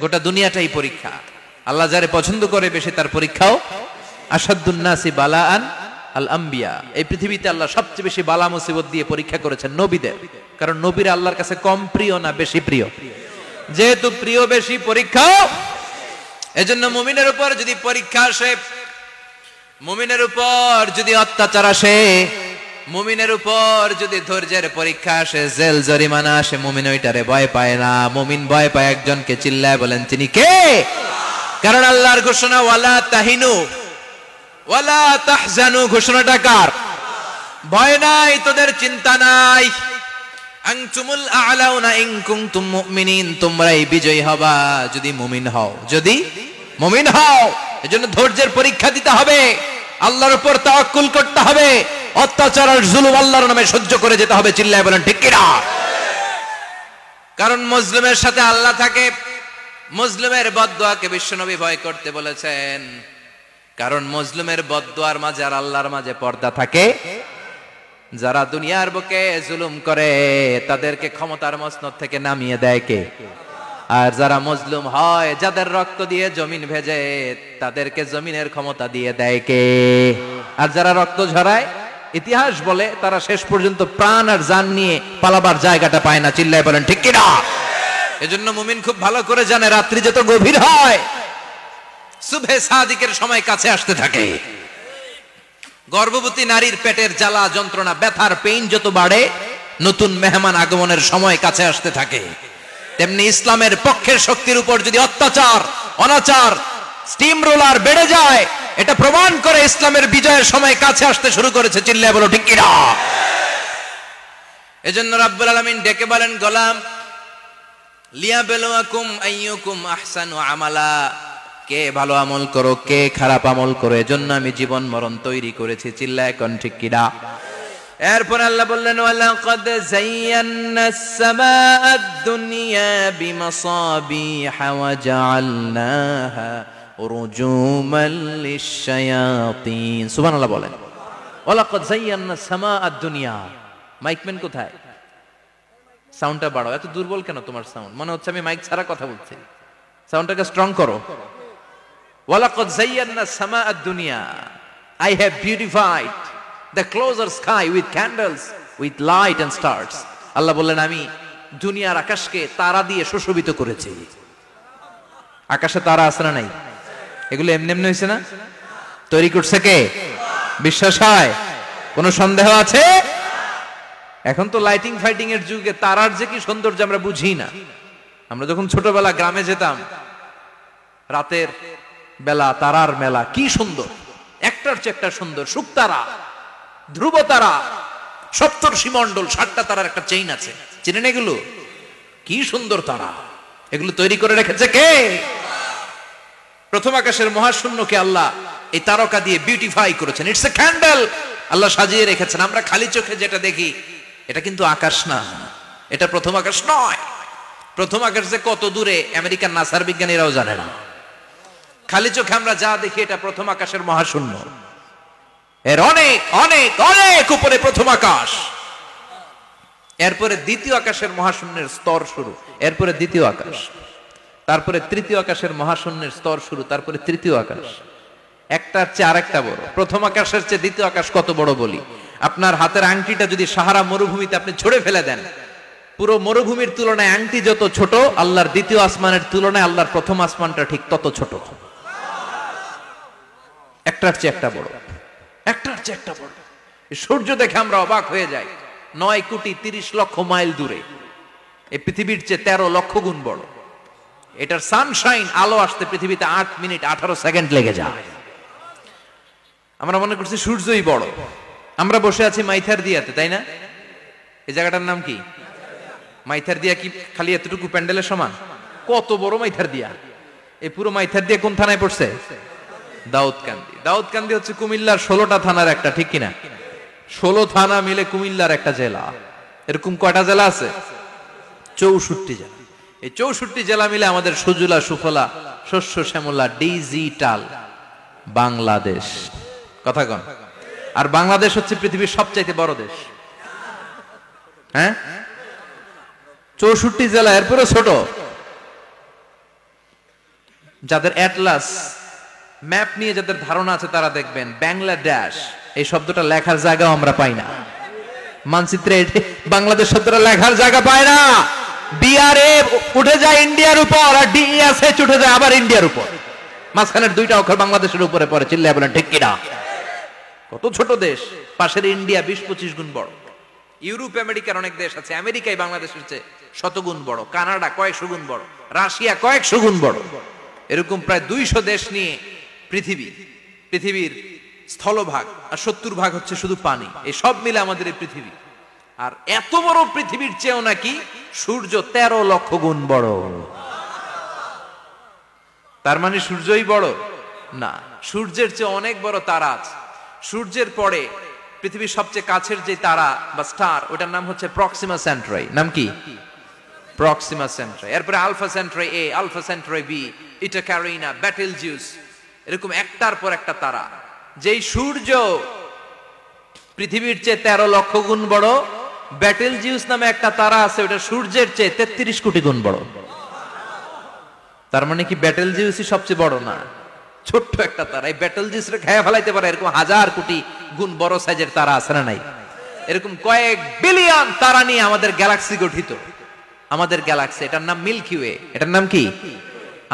গোটা দুনিয়াটাই পরীক্ষা। আল্লাহ যারে পছন্দ করে বেশি তার পরীক্ষাও। আসাদুন নাসি বালাআন আল আম্বিয়া, এই পৃথিবীতে আল্লাহ সবচেয়ে বেশি বালা মুসিবত দিয়ে পরীক্ষা করেছেন নবীদের, কারণ নবীরা আল্লাহর কাছে কম প্রিয় না বেশি প্রিয়? যেহেতু প্রিয় বেশি, পরীক্ষাও। এজন্য মুমিনের উপর যদি পরীক্ষা আসে, মুমিনের উপর যদি অত্যাচার আসে, মুমিনের উপর যদি ধৈর্যের পরীক্ষা আসে, জেল জরিমানা আসে, মুমিন ওইটারে ভয় পায় না। মুমিন ভয় পায় একজনকে, চিল্লায় বলেন তিনি কে? কারণ আল্লাহর ঘোষণা ওয়ালা তাহিনু ওয়ালা তাহজানু, ঘোষণাটা কার? ভয় নাই, তোদের চিন্তা নাই। আনতুমুল আ'লাউনা ইন কুনতুম মুমিনিন, তোমরাই বিজয়ী হবা যদি মুমিন হও, যদি মুমিন হও। এজন্য ধৈর্যের পরীক্ষা দিতে হবে, আল্লাহর উপর তাওয়াক্কুল করতে হবে, অত্যাচার আর জুলুম আল্লাহর নামে সহ্য করে যেতে হবে। চিল্লায় বলেন ঠিক কিনা? কারণ মুসলিমের সাথে আল্লাহ থাকে। মুসলিমের বদদুয়াকে বিশ্বনবী ভয় করতে বলেছেন, কারণ মুসলিমের বদদুয়ার মাঝে আর আল্লাহর মাঝে পর্দা থাকে। যারা দুনিয়ার বুকে জুলুম করে তাদেরকে ক্ষমতার মসনদ থেকে নামিয়ে দেয় কে? আর যারা মজলুম হয়, যাদের রক্ত দিয়ে জমিন ভেজে, তাদেরকে জমিনের ক্ষমতা দিয়ে দেয় কে? আর যারা রক্ত ঝরায়, ইতিহাস বলে তারা শেষ পর্যন্ত প্রাণ আর জান নিয়ে পালাবার জায়গাটা পায় না। চিল্লায় বলেন ঠিক কিনা? এজন্য মুমিন খুব ভালো করে জানে, রাত্রি যত গভীর হয়, সুবহে সাদিকের সময় কাছে আসতে থাকে। গর্ভবতী নারীর পেটের জ্বালা যন্ত্রণা, ব্যথার পেইন যত বাড়ে, নতুন মেহমান আগমনের সময় কাছে আসতে থাকে। তেমনি ইসলামের পক্ষের শক্তির উপর যদি অত্যাচার, অনাচার, স্টিম রোলার বেড়ে যায়, এটা প্রমাণ করে ইসলামের বিজয়ের সময় কাছে আসতে শুরু করেছে। চিল্লায় বলো ঠিক কিনা? এজন্য রাব্বুল আলামিন ডেকে বলেন, গোলাম লিয়াবলুয়াকুম আইয়ুকুম আহসানু আমালা, কে ভালো আমল করো, কে খারাপ আমল করো, এজন্য আমি জীবন মরণ তৈরি করেছি। চিল্লায় কোন ঠিক কিনা? এরপর আল্লাহ বললেন, ওয়ালাকাদ যায়্যানাস সামাআদ দুনিয়া বিমাসাবিহা ওয়া জাআলনাহা রুজুমান লিশ-শায়াতিন। সুবহানাল্লাহ বলেন। ওয়ালাকাদ যায়্যানাস সামাআদ দুনিয়া। মাইকম্যান কোথায়? সাউন্ডটা বাড়াও। এত দুর্বল কেন তোমার সাউন্ড? মনে হচ্ছে আমি মাইক ছাড়া কথা বলছি। সাউন্ডটাকে স্ট্রং করো। ওয়ালাকাদ যায়্যানাস সামাআদ দুনিয়া, I have beautified the closer sky with candles, with light and stars. আল্লাহ বললেন, আমি দুনিয়ার আকাশকে তারা দিয়ে সুশোভিত করেছি। আকাশে তারা আছে না নাই? এগুলো এমনি এমনি হয়েছে না? তৈরি করছে কে? বিশ্বাস হয়? কোনো সন্দেহ আছে? এখন তো লাইটিং ফাইটিং এর যুগে তারার যে কি সৌন্দর্য আমরা বুঝি না। আমরা যখন ছোটবেলা গ্রামে যেতাম, রাতের বেলা তারার মেলা, কি সুন্দর, একটার চেয়ে একটা সুন্দর। শুকতারা, ধ্রুব তারা, সপ্তর্ষি মণ্ডল, 7টা তারার একটা চেইন আছে, চিনেন এগুলো? কি সুন্দর তারা! এগুলো তৈরি করে রেখেছে কে? প্রথম আকাশের মহাশূন্যকে আল্লাহ এই তারকা দিয়ে বিউটিফাই করেছেন। ইটস এ ক্যান্ডেল, আল্লাহ সাজিয়ে রেখেছেন। আমরা খালি চোখে যেটা দেখি, এটা কিন্তু আকাশ না, এটা প্রথম আকাশ নয়। প্রথম আকাশ যে কত দূরে আমেরিকান নাসার বিজ্ঞানীরাও জানে না। খালি চোখে আমরা যা দেখি, এটা প্রথম আকাশের মহাশূন্য। এর অনেক অনেক অনেক উপরে প্রথম আকাশ। এরপরে দ্বিতীয় আকাশের মহাশূন্যের স্তর শুরু, এরপরে দ্বিতীয় আকাশ, তারপরে তৃতীয় আকাশের মহাশূন্যের স্তর শুরু, তারপরে তৃতীয় আকাশ। একটার চেয়ে আরেকটা বড়। প্রথম আকাশের চেয়ে দ্বিতীয় আকাশ কত বড় বলি, আপনার হাতের আংটিটা যদি সাহারা মরুভূমিতে আপনি ছুঁড়ে ফেলে দেন, পুরো মরুভূমির তুলনায় আংটি যত ছোট, আল্লাহর দ্বিতীয় আসমানের তুলনায় আল্লাহর প্রথম আসমানটা ঠিক তত ছোট। একটার চেয়ে একটা বড়, একটার চেয়ে একটা বড়। সূর্য দেখে আমরা অবাক হয়ে যাই, 9,30,00,000 মাইল দূরে। এই পৃথিবীর চেয়ে 13 লক্ষ গুণ বড়। এটার সানশাইন, আলো আসতে পৃথিবীতে 8 মিনিট 18 সেকেন্ড লেগে যায়। আমরা মনে করছি সূর্যই বড়। আমরা বসে আছি মাইথার দিয়াতে, তাই না? এই জায়গাটার নাম কি? মাইথার দিয়া। কি খালি এতটুকু প্যান্ডেলের সমান? কত বড় মাইথার দিয়া! এই পুরো মাইথার দিয়া কোন থানায় পড়ছে? দাউদকান্দি। দাউদকান্দি হচ্ছে কুমিল্লার 16টা থানার একটা, ঠিক কিনা? 16 থানা মিলে কুমিল্লার একটা জেলা। এরকম কয়টা জেলা আছে? 64 জেলা। এই 64 জেলা মিলে আমাদের সুজলা সুফলা শস্য শ্যামলা ডিজিটাল বাংলাদেশ। কথা কন। আর বাংলাদেশ হচ্ছে পৃথিবীর সবচাইতে বড় দেশ। হ্যাঁ, 64 জেলা, এরপরে ছোট। যাদের অ্যাটলাস ম্যাপ নিয়ে যাদের ধারণা আছে তারা দেখবেন বাংলাদেশ এই শব্দটা লেখার জায়গাও আমরা পাই না। মানচিত্রে বাংলাদেশ শব্দটা লেখার জায়গা পায় না। বিআরএ উঠে যায় ইন্ডিয়ার উপর, আর ডিএসএচ উঠে যায় আবার ইন্ডিয়ার উপর। মাঝখানের দুইটা অক্ষর বাংলাদেশের উপরে পড়ে। চিল্লায় বলেন ঠিক কিনা? কত ছোট দেশ, পাশের ইন্ডিয়া 20-25 গুণ বড়। ইউরোপ আমেরিকার অনেক দেশ আছে, আমেরিকাই বাংলাদেশের চেয়ে শতগুণ বড়, কানাডা কয়েকশো গুণ বড়, রাশিয়া কয়েকশো গুণ বড়। এরকম প্রায় 200 দেশ নিয়ে পৃথিবীর স্থলভাগ, আর 70% হচ্ছে শুধু পানি। এই সব মিলে আমাদের এই পৃথিবী। আর এত বড় পৃথিবীর চেয়েও নাকি সূর্য 13 লক্ষ গুণ বড়। তার মানে সূর্যই বড় না, সূর্যের চেয়ে অনেক বড় তারা আছে। সূর্যের পরে পৃথিবীর সবচেয়ে কাছের যে তারা বা স্টার, ওটার নাম হচ্ছে প্রক্সিমা সেন্ট্রাই। নাম কি? প্রক্সিমা সেন্ট্রাই। এরপরে আলফা সেন্ট্রাই এ, আলফা সেন্ট্রাই বি, ইটা ক্যারিনা, বেটেলজিউস, এরকম একটার পর একটা তারা। যেই সূর্য পৃথিবীর চেয়ে 13 লক্ষ গুণ বড়, বেটেলজিউস নামে একটা তারা আছে, ওটা সূর্যের চেয়ে 33 কোটি গুণ বড়। তার মানে কি বেটেলজিউসই সবচেয়ে বড় না? ছোট্ট একটা তারা। এই বেটেলজিউসরে খেয়ে ফেলাইতে পারে এরকম 1000 কোটি গুণ বড় সাইজের তারা আছে না নাই? এরকম কয়েক বিলিয়ন তারা নিয়ে আমাদের গ্যালাক্সি গঠিত। আমাদের গ্যালাক্সি, এটার নাম মিল্কি ওয়ে। এটার নাম কি?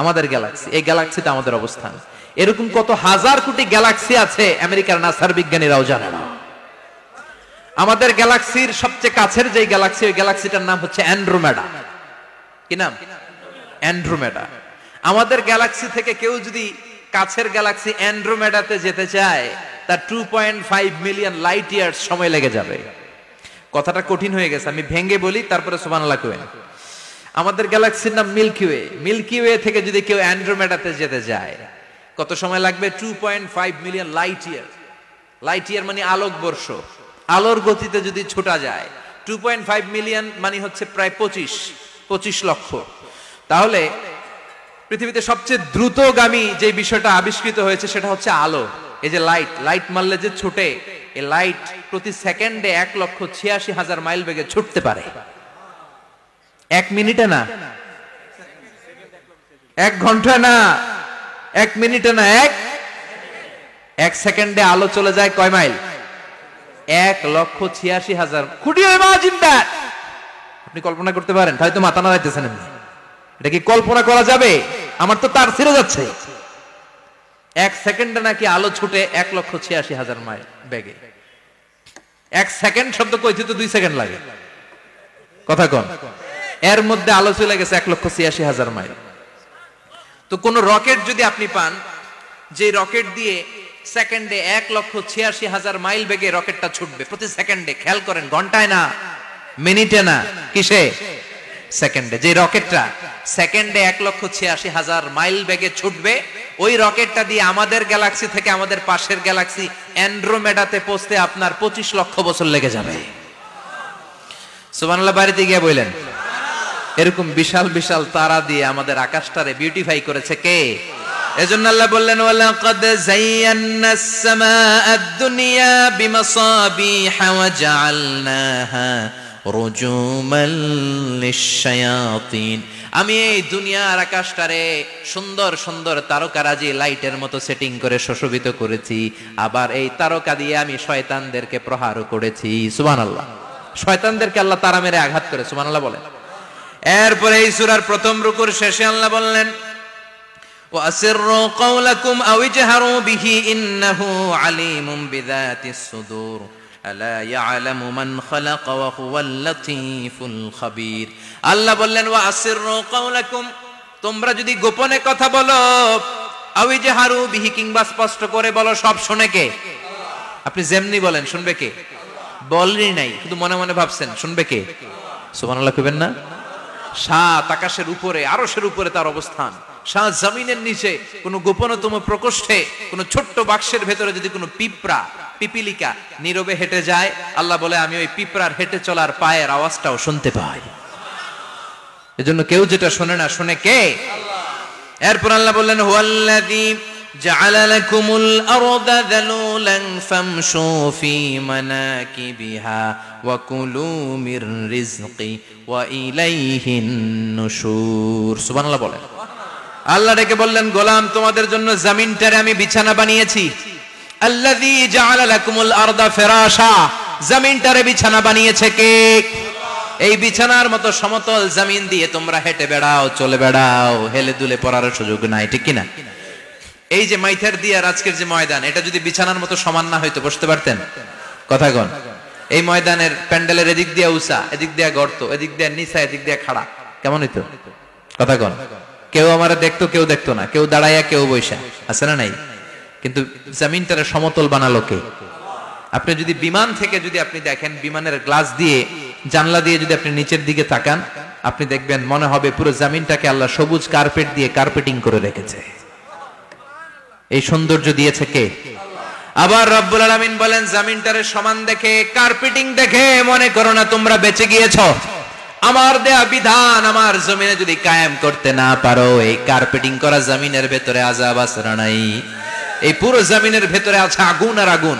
আমাদের গ্যালাক্সি। এই গ্যালাক্সিতে আমাদের অবস্থান। এরকম কত হাজার কোটি গ্যালাক্সি আছে আমেরিকার নাসার বিজ্ঞানীরাও জানে না। আমাদের গ্যালাক্সির সবচেয়ে কাছের যে গ্যালাক্সি, ওই গ্যালাক্সিটার নাম হচ্ছে অ্যান্ড্রোমেডা। কি নাম? অ্যান্ড্রোমেডা। আমাদের গ্যালাক্সি থেকে কেউ যদি কাছের গ্যালাক্সি অ্যান্ড্রোমেডাতে যেতে চায়, তার 2.5 মিলিয়ন লাইট ইয়ার্স সময় লেগে যাবে। কথাটা কঠিন হয়ে গেছে, আমি ভেঙে বলি, তারপরে সুবহানাল্লাহ কইবেন। আমাদের গ্যালাক্সির নাম মিল্কি ওয়ে। মিল্কি ওয়ে থেকে যদি কেউ অ্যান্ড্রোমেডাতে যেতে যায়, কত সময় লাগবে? 2.5 million light year. Light year মানে আলোকবর্ষ। আলোর গতিতে যদি ছোটা যায়, 2.5 মিলিয়ন মানে হচ্ছে প্রায় 25 লক্ষ। তাহলে পৃথিবীতে সবচেয়ে দ্রুতগামী যে বিষয়টা আবিষ্কৃত হয়েছে সেটা হচ্ছে আলো। এই যে লাইট মারলে যে ছুটে, এই লাইট প্রতি সেকেন্ডে 1,86,000 মাইল বেগে ছুটতে পারে। 1 মিনিটে না, 1 ঘন্টায় না, 1 মিনিটে না, 1 সেকেন্ডে আলো চলে যায় কয় mile? 1,86,000। Could you imagine that? আপনি কল্পনা করতে পারেন? হয়তো মাথা নাড়াইতেছেন। এটা কি কল্পনা করা যাবে? আমার তো তার ছিঁড়ে যাচ্ছে। 1 সেকেন্ডে নাকি আলো ছুটে 1,86,000 মাইল বেগে। 1 সেকেন্ড শব্দ কইতে তো 2 সেকেন্ড লাগে। কথা কোন? এর মধ্যে আলো চলে গেছে 1,86,000 মাইল। তো কোন রকেট যদি আপনি পান, যে রকেট দিয়ে সেকেন্ডে 1,86,000 মাইল বেগে রকেটটা ছুটবে প্রতি সেকেন্ডে, খেয়াল করেন, ঘন্টায় না, মিনিটে না, কিসে? সেকেন্ডে। যে রকেটটা সেকেন্ডে 1,86,000 মাইল বেগে ছুটবে, ওই রকেটটা দিয়ে আমাদের গ্যালাক্সি থেকে আমাদের পাশের গ্যালাক্সি অ্যান্ড্রোমেডাতে পৌঁছতে আপনার 25 লক্ষ বছর লেগে যাবে। সুবহানাল্লাহ বাড়িতে গিয়ে বললেন। এরকম বিশাল বিশাল তারা দিয়ে আমাদের আকাশটারে বিউটিফাই করেছে কে? এজন্য আল্লাহ বললেন, ওয়ালাকাদ যায়্যানাস সামাআদ দুনিয়া বিমাসাবিহা ওয়া জাআলনাহা রুজুমান লিশ-শায়াতিন। আমি এই দুনিয়ার আকাশটারে সুন্দর সুন্দর তারকারাজি লাইটের মতো সেটিং করে সুশোভিত করেছি। আবার এই তারকা দিয়ে আমি শয়তানদেরকে প্রহারও করেছি। সুবহানাল্লাহ। শয়তানদেরকে আল্লাহ তারা মেরে আঘাত করে। সুবহানাল্লাহ বলেন। এরপরে এই সূরার প্রথম রুকুর শেষে আল্লাহ বললেন, وَأَسِرُّوا قَوْلَكُمْ أَوْ اجْهَرُوا بِهِ إِنَّهُ عَلِيمٌ بِذَاتِ الصُّدُورِ أَلَا يَعْلَمُ مَنْ خَلَقَ وَهُوَ اللَّطِيفُ الْخَبِيرُ। আল্লাহ বললেন, وَأَسِرُّوا قَوْلَكُمْ, তোমরা যদি গোপনে কথা বলো, أَوْ اجْهَرُوا بِهِ, কিংবা স্পষ্ট করে বলো, সব শুনে কে? আপনি যেমনি বলেন শুনবে কে? বলেনই নাই, শুধু মনে মনে ভাবছেন, শুনবে কে? সুবহানাল্লাহ কইবেন না? সাত আকাশের উপরে, আরশের উপরে তার অবস্থান, সাত জমিনের নিচে কোন গোপনতম প্রকোষ্ঠে, কোন ছোট্ট বাক্সের ভেতরে যদি কোনো পিপিলিকা নীরবে হেঁটে যায়, আল্লাহ বলে আমি ওই পিঁপড়ার হেঁটে চলার পায়ের আওয়াজটাও শুনতে পাই। এজন্য কেউ যেটা শোনে না, শুনে কে? এরপর আল্লাহ বললেন, হুয়াল্লাযী জাআলা লাকুমুল আরদা যালুলান ফামশু ফি মানাকিবিহা ওয়া কুলু মির রিজকি ওয়া ইলাইহিন নুশুর। সুবহানাল্লাহ বলেন। আল্লাহ ডেকে বললেন, গোলাম তোমাদের জন্য জমিনটারে আমি বিছানা বানিয়েছি। আল্লাযী জাআলা লাকুমুল আরদা ফিরাশা, জমিনটারে বিছানা বানিয়েছে কে? এই বিছানার মতো সমতল জমিন দিয়ে তোমরা হেঁটে বেড়াও, চলে বেড়াও, হেলে দুলে পড়ার সুযোগ নাই, ঠিক কিনা? এই যে মাইথার দিয়ার আজকের যে ময়দান, এটা যদি বিছানার মতো সমান না হইতো বসতে পারতেন? কথা কন। এই ময়দানের প্যান্ডেলের এদিক দিয়ে উঁচা, এদিক দিয়ে গর্ত, এদিক দিয়ে নিচা, এদিক দিয়ে খাড়া, কেমন হইতো? কথা কন। কেউ আমারে দেখতো, কেউ দেখতো না, কেউ দাঁড়াইয়া, কেউ বৈশা, আছে না নাই? কিন্তু জমিনটারে সমতল বানালো কে? আপনি যদি বিমান থেকে যদি আপনি দেখেন, বিমানের গ্লাস দিয়ে, জানলা দিয়ে যদি আপনি নিচের দিকে তাকান, আপনি দেখবেন মনে হবে পুরো জমিনটাকে আল্লাহ সবুজ কার্পেট দিয়ে কার্পেটিং করে রেখেছে। এই সৌন্দর্য দিয়েছে কে? আবার রব্বুল আলামিন বলেন, জমিনটারে সমান দেখে, কার্পেটিং দেখে মনে করো না তোমরা বেঁচে গিয়েছো। আমার দেয়া বিধান আমার জমিনে যদি কায়েম করতে না পারো, এই কার্পেটিং করা জমিনের ভেতরে আযাব আছে না নাই? এই পুরো জমিনের ভেতরে আছে আগুন আর আগুন।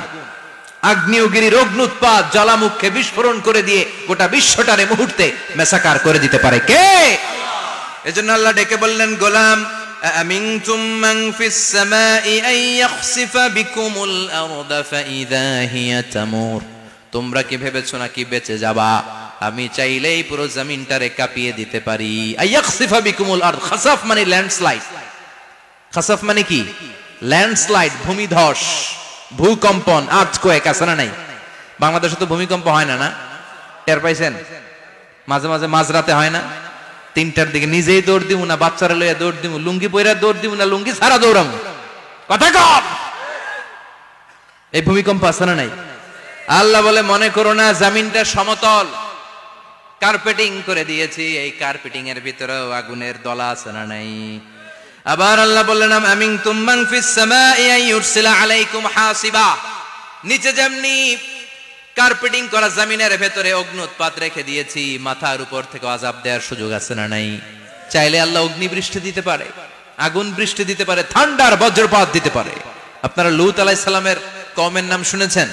আগ্নেয়গিরির অগ্নুৎপাত জ্বালামুখে বিস্ফোরণ করে দিয়ে গোটা বিশ্বটারে মুহূর্তে মেসাকার করে দিতে পারে কে? এজন্য আল্লাহ ডেকে বললেন, গোলাম আমিনতুম মান ফিস সামাই আন ইয়াখসিফা বিকুমুল আরদা ফাইযা হিয়া তামুর, তোমরা কি ভেবেছো নাকি বেঁচে যাবা? আমি চাইলেই পুরো জমিনটারে কাঁপিয়ে দিতে পারি। আইয়াখসিফা বিকুমুল আরদ, খাসাফ মানে ল্যান্ডস্লাইড। খাসাফ মানে কি? ল্যান্ডস্লাইড, ভূমিধস, ভূকম্পন, আর্থকোয়েক, আছে না নাই? বাংলাদেশে তো ভূমিকম্প হয় না, না? টের পাইছেন? মাঝে মাঝে মাঝরাতে হয় না? 3টার দিকে নিজেই দৌড় দিব না বাচ্চারা লইয়া দৌড় দিব, লুঙ্গি পইরা দৌড় দিব না লুঙ্গি ছাড়া দৌড়াম, কথা কম। এই ভূমিকম্প আছে না নাই? আল্লাহ বলে, মনে করো না জমিনটা সমতল, কার্পেটিং করে দিয়েছি, এই কার্পেটিং এর ভিতরেও আগুনের দলা আছে না নাই? আবার আল্লাহ বললেন, আমিনতুম মান ফিস সামাই আন ইউরসিলা আলাইকুম হাসিবা, নিচে যেমনি কার্পেটিং করা জমিনের ভেতরে অগ্নুৎপাত রেখে দিয়েছি, মাথার উপর থেকে আযাব দেওয়ার সুযোগ আছে না নাই? চাইলে আল্লাহ অগ্নি বৃষ্টি দিতে পারে, আগুন বৃষ্টি দিতে পারে, ঠান্ডার বজ্রপাত দিতে পারে। আপনারা লূত আলাইহিস সালামের কওমের নাম শুনেছেন?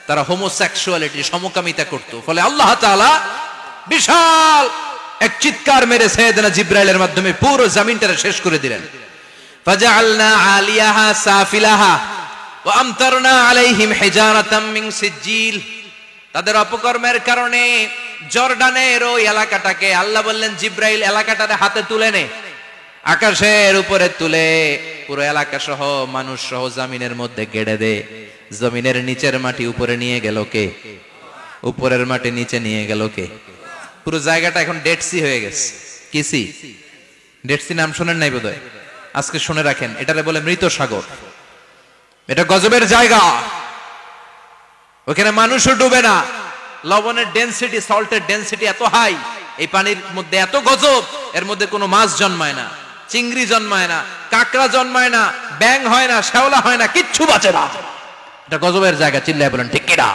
তারা হোমোসেক্সুয়ালিটি, সমকামিতা করত। ফলে আল্লাহ তাআলা বিশাল এক চিৎকার মেরে সাইয়েদনা জিবরাইলের মাধ্যমে পুরো জমিনটারে শেষ করে দিলেন। ফাজআলনা আলিয়াহা সাফিলাহা ওয়া আমতারনা আলাইহিম হিজারাতাম মিন সিজিল। তাদের অপকর্মের কারণে জর্ডানের ওই এলাকাটাকে আল্লাহ বললেন, জিবরাইল এলাকাটারে হাতে তুলে নে, আকাশের উপরে তুলে পুরো এলাকা সহ মানুষ সহ জমিনের মধ্যে গেড়ে দে। জমিনের নিচের মাটি উপরে নিয়ে গেল কে? উপরের মাটি নিচে নিয়ে গেল কে? পুরো জায়গাটা এখন ডেড সি হয়ে গেছে। কি সি? ডেড সি নাম শুনেন নাই বোধহয়? আজকে শুনে রাখেন, এটারে বলে মৃত সাগর। এটা গজবের জায়গা, ওখানে মানুষও ডুবে না। লবণের ডেনসিটি, সল্টের ডেনসিটি এত হাই, এই পানির মধ্যে এত গজব, এর মধ্যে কোনো মাছ জন্মায় না, চিংড়ি জন্মায় না, কাঁকড়া জন্মায় না, ব্যাং হয় না, শ্যাওলা হয় না, কিচ্ছু বাঁচে না। এটা গজবের জায়গা, চিল্লায় বলেন ঠিক কিনা?